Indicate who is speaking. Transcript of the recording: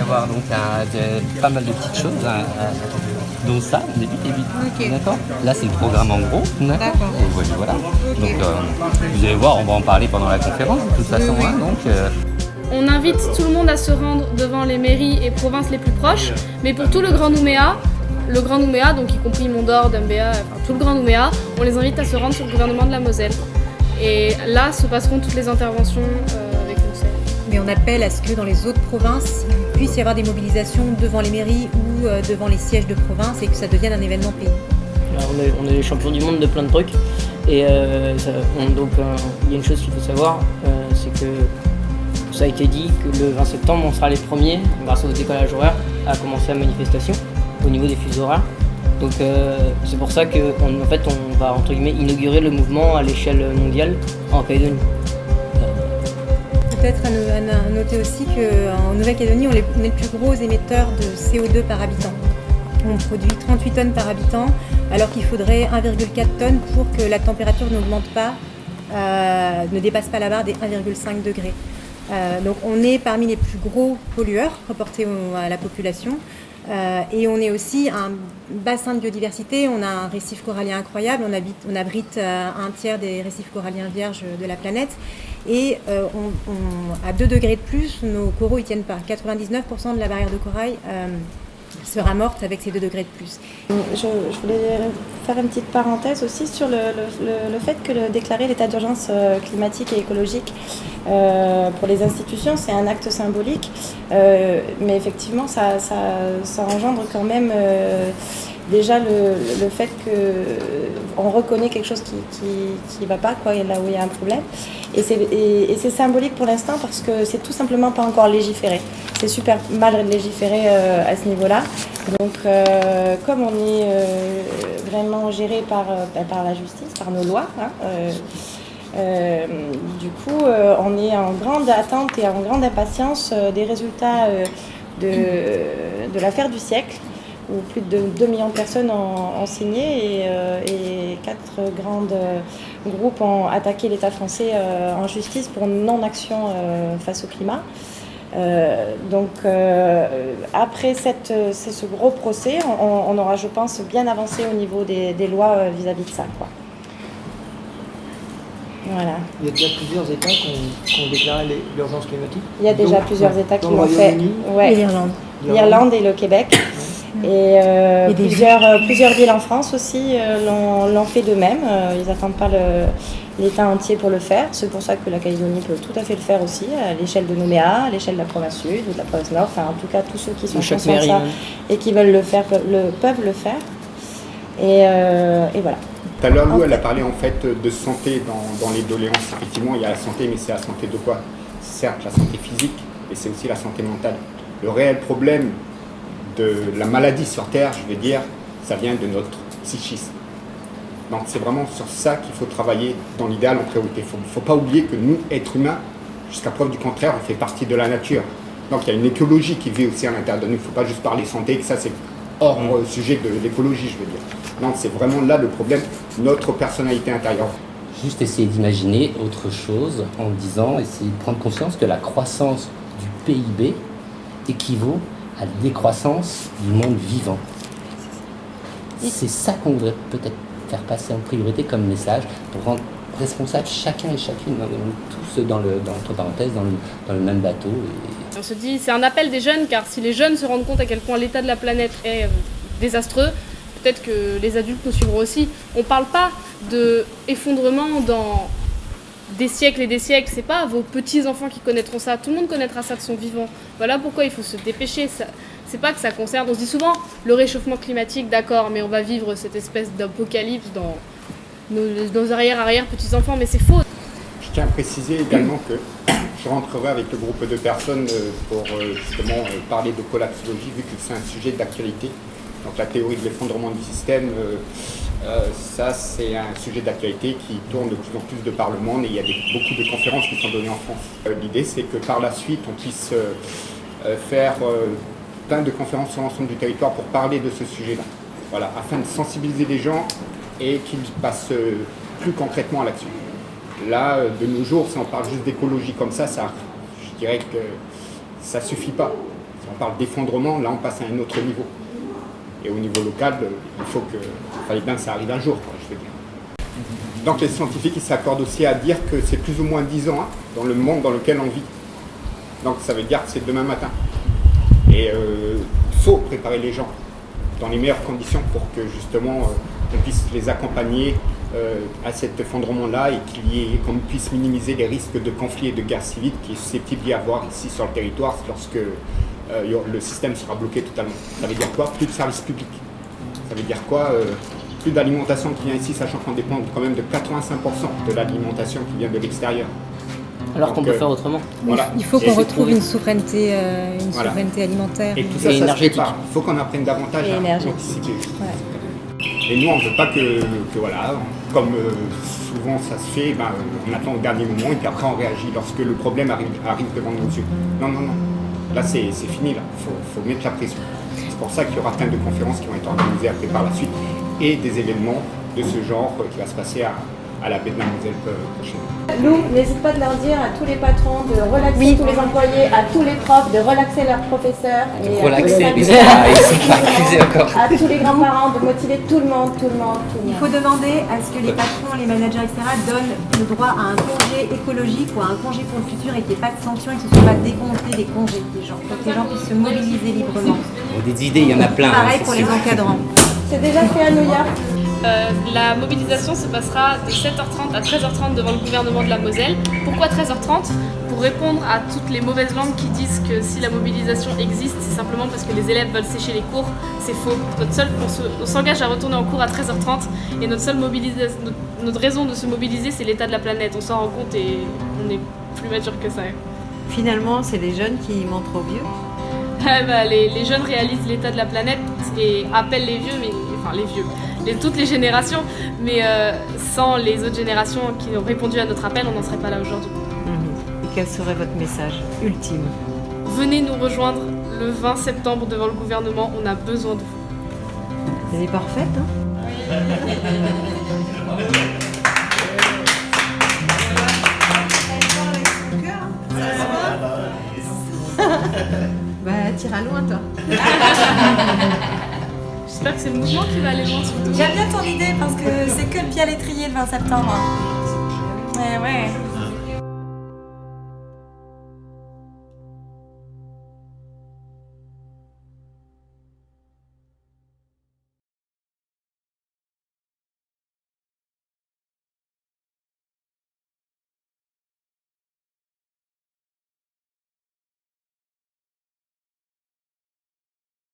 Speaker 1: avoir donc pas mal de petites choses, dont ça, début.
Speaker 2: Ok.
Speaker 1: D'accord. Là, c'est le programme en gros.
Speaker 2: D'accord.
Speaker 1: Et voilà. Donc, vous allez voir, on va en parler pendant la conférence de toute façon.
Speaker 2: Oui.
Speaker 1: Hein, donc,
Speaker 3: On invite tout le monde à se rendre devant les mairies et provinces les plus proches, mais pour tout le Grand Nouméa, donc y compris Mondor, Dumbéa, enfin tout le Grand Nouméa, on les invite à se rendre sur le gouvernement de la Moselle. Et là se passeront toutes les interventions avec le CEL.
Speaker 2: Mais on appelle à ce que dans les autres provinces, il puisse y avoir des mobilisations devant les mairies ou devant les sièges de province et que ça devienne un événement pays.
Speaker 4: Alors, on est les champions du monde de plein de trucs. Et il y a une chose qu'il faut savoir, c'est que ça a été dit que le 20 septembre, on sera les premiers, grâce au décalage horaire, à commencer la manifestation au niveau des fuseaux horaires. Donc c'est pour ça qu'on va entre guillemets inaugurer le mouvement à l'échelle mondiale en Calédonie.
Speaker 2: Peut-être à noter aussi qu'en Nouvelle-Calédonie, on est le plus gros émetteur de CO2 par habitant. On produit 38 tonnes par habitant, alors qu'il faudrait 1,4 tonnes pour que la température n'augmente pas, ne dépasse pas la barre des 1,5 degrés. Donc on est parmi les plus gros pollueurs rapportés à la population. Et on est aussi un bassin de biodiversité, on a un récif corallien incroyable, on abrite un tiers des récifs coralliens vierges de la planète et à 2 degrés de plus, nos coraux ne tiennent pas. 99% de la barrière de corail sera morte avec ces 2 degrés de plus.
Speaker 5: Je voulais faire une petite parenthèse aussi sur le fait que déclarer l'état d'urgence climatique et écologique pour les institutions, c'est un acte symbolique, mais effectivement ça engendre quand même déjà le fait qu'on reconnaît quelque chose qui va pas, quoi, là où il y a un problème. Et c'est symbolique pour l'instant parce que c'est tout simplement pas encore légiféré. C'est super mal légiféré à ce niveau-là. Donc comme on est vraiment géré par la justice, par nos lois, du coup on est en grande attente et en grande impatience des résultats de l'affaire du siècle, où plus de 2 millions de personnes ont signé et 4 grands groupes ont attaqué l'État français en justice pour non-action face au climat. Après ce gros procès, on aura, je pense, bien avancé au niveau des lois vis-à-vis de ça, quoi. Voilà.
Speaker 4: Il y a déjà plusieurs États qui ont déclaré l'urgence climatique.
Speaker 5: Il y a déjà plusieurs États qui l'ont fait.
Speaker 2: Et l'Irlande.
Speaker 5: L'Irlande et le Québec. Et plusieurs villes en France aussi l'ont fait de même. Ils n'attendent pas l'État entier pour le faire. C'est pour ça que la Calédonie peut tout à fait le faire aussi, à l'échelle de Nouméa, à l'échelle de la province sud ou de la province nord. Enfin, en tout cas, tous ceux qui sont conscients de ça et qui veulent le faire peuvent le faire. Et voilà.
Speaker 6: Tout à l'heure, Lou, elle a parlé en fait de santé dans les doléances. Effectivement, il y a la santé, mais c'est la santé de quoi? Certes, la santé physique, mais c'est aussi la santé mentale. Le réel problème de la maladie sur Terre, je vais dire, ça vient de notre psychisme. Donc c'est vraiment sur ça qu'il faut travailler dans l'idéal en priorité. Il ne faut pas oublier que nous, êtres humains, jusqu'à preuve du contraire, on fait partie de la nature. Donc il y a une écologie qui vit aussi à l'intérieur de nous. Il ne faut pas juste parler santé, que ça c'est hors sujet de l'écologie, je veux dire. Donc c'est vraiment là le problème, notre personnalité intérieure.
Speaker 1: juste essayer d'imaginer autre chose en disant, essayer de prendre conscience que la croissance du PIB équivaut à la décroissance du monde vivant. C'est ça qu'on voudrait peut-être faire passer en priorité comme message pour rendre responsable chacun et chacune, tous entre parenthèses, dans le même bateau.
Speaker 3: On se dit, c'est un appel des jeunes, car si les jeunes se rendent compte à quel point l'état de la planète est désastreux, peut-être que les adultes nous suivront aussi. On ne parle pas d'effondrement dans des siècles et des siècles, c'est pas vos petits-enfants qui connaîtront ça, tout le monde connaîtra ça de son vivant. Voilà pourquoi il faut se dépêcher. C'est pas que ça concerne, on se dit souvent, le réchauffement climatique, d'accord, mais on va vivre cette espèce d'apocalypse dans nos arrière-petits-enfants, mais c'est faux.
Speaker 6: Je tiens à préciser également que je rentrerai avec le groupe de personnes pour justement parler de collapsologie, vu que c'est un sujet d'actualité. Donc la théorie de l'effondrement du système, ça c'est un sujet d'actualité qui tourne de plus en plus de par le monde et il y a beaucoup de conférences qui sont données en France. L'idée c'est que par la suite on puisse faire plein de conférences sur l'ensemble du territoire pour parler de ce sujet-là. Voilà, afin de sensibiliser les gens et qu'ils passent plus concrètement à l'action. Là, de nos jours, si on parle juste d'écologie comme ça, je dirais que ça ne suffit pas. Si on parle d'effondrement, là on passe à un autre niveau. Et au niveau local, il fallait bien que ça arrive un jour, quoi, je veux dire. Donc les scientifiques ils s'accordent aussi à dire que c'est plus ou moins 10 ans dans le monde dans lequel on vit. Donc ça veut dire que c'est demain matin. Et il faut préparer les gens dans les meilleures conditions pour que justement on puisse les accompagner à cet effondrement-là et qu'on puisse minimiser les risques de conflits et de guerre civile qui est susceptible d'y avoir ici sur le territoire lorsque le système sera bloqué totalement. Ça veut dire quoi? Plus de services publics. Ça veut dire quoi? Plus d'alimentation qui vient ici, sachant qu'on dépend quand même de 85% de l'alimentation qui vient de l'extérieur.
Speaker 4: Alors qu'on peut faire autrement.
Speaker 6: Voilà.
Speaker 2: Il faut qu'on retrouve une souveraineté alimentaire.
Speaker 6: Et tout ça, ça se prépare. Il faut qu'on apprenne davantage à anticiper.
Speaker 2: Ouais.
Speaker 6: Et nous, on ne veut pas que voilà, comme souvent ça se fait, on attend au dernier moment et puis après on réagit lorsque le problème arrive devant nos yeux. Non. Là, c'est fini, là. Faut mettre la pression. C'est pour ça qu'il y aura plein de conférences qui vont être organisées après par la suite et des événements de ce genre qui va se passer à la baie de la Moselle prochainement.
Speaker 5: Lou, n'hésite pas de leur dire à tous les patrons de relaxer tous les employés, à tous les profs de relaxer leurs professeurs. Et
Speaker 1: relaxer, mais ils sont pas accusés encore.
Speaker 5: À tous les grands-parents de motiver tout le monde.
Speaker 2: Il faut demander à ce que les patrons, les managers, etc. donnent le droit à un congé écologique ou à un congé pour le futur et qu'il n'y ait pas de sanctions et que ce ne soit pas décompté des congés des gens. Pour que les gens puissent se mobiliser librement.
Speaker 1: Des idées, il y en a plein.
Speaker 2: Pareil pour les encadrants.
Speaker 5: C'est déjà fait à New York.
Speaker 3: La mobilisation se passera de 7h30 à 13h30 devant le gouvernement de la Moselle. Pourquoi 13h30 ? Pour répondre à toutes les mauvaises langues qui disent que si la mobilisation existe, c'est simplement parce que les élèves veulent sécher les cours. C'est faux. On s'engage à retourner en cours à 13h30 et notre raison de se mobiliser, c'est l'état de la planète. On s'en rend compte et on est plus mature que ça.
Speaker 7: Finalement, c'est les jeunes qui mentent aux vieux.
Speaker 3: Les jeunes réalisent l'état de la planète et appellent les vieux, toutes les générations, mais sans les autres générations qui ont répondu à notre appel, on n'en serait pas là aujourd'hui.
Speaker 7: Et quel serait votre message ultime ?
Speaker 3: Venez nous rejoindre le 20 septembre devant le gouvernement, on a besoin de vous.
Speaker 7: Elle est parfaite, hein ? Bah, t'iras loin, toi.
Speaker 3: J'espère que c'est le mouvement qui va aller loin surtout.
Speaker 8: J'aime bien ton idée parce que c'est que le pied à l'étrier le 20 septembre. Ouais.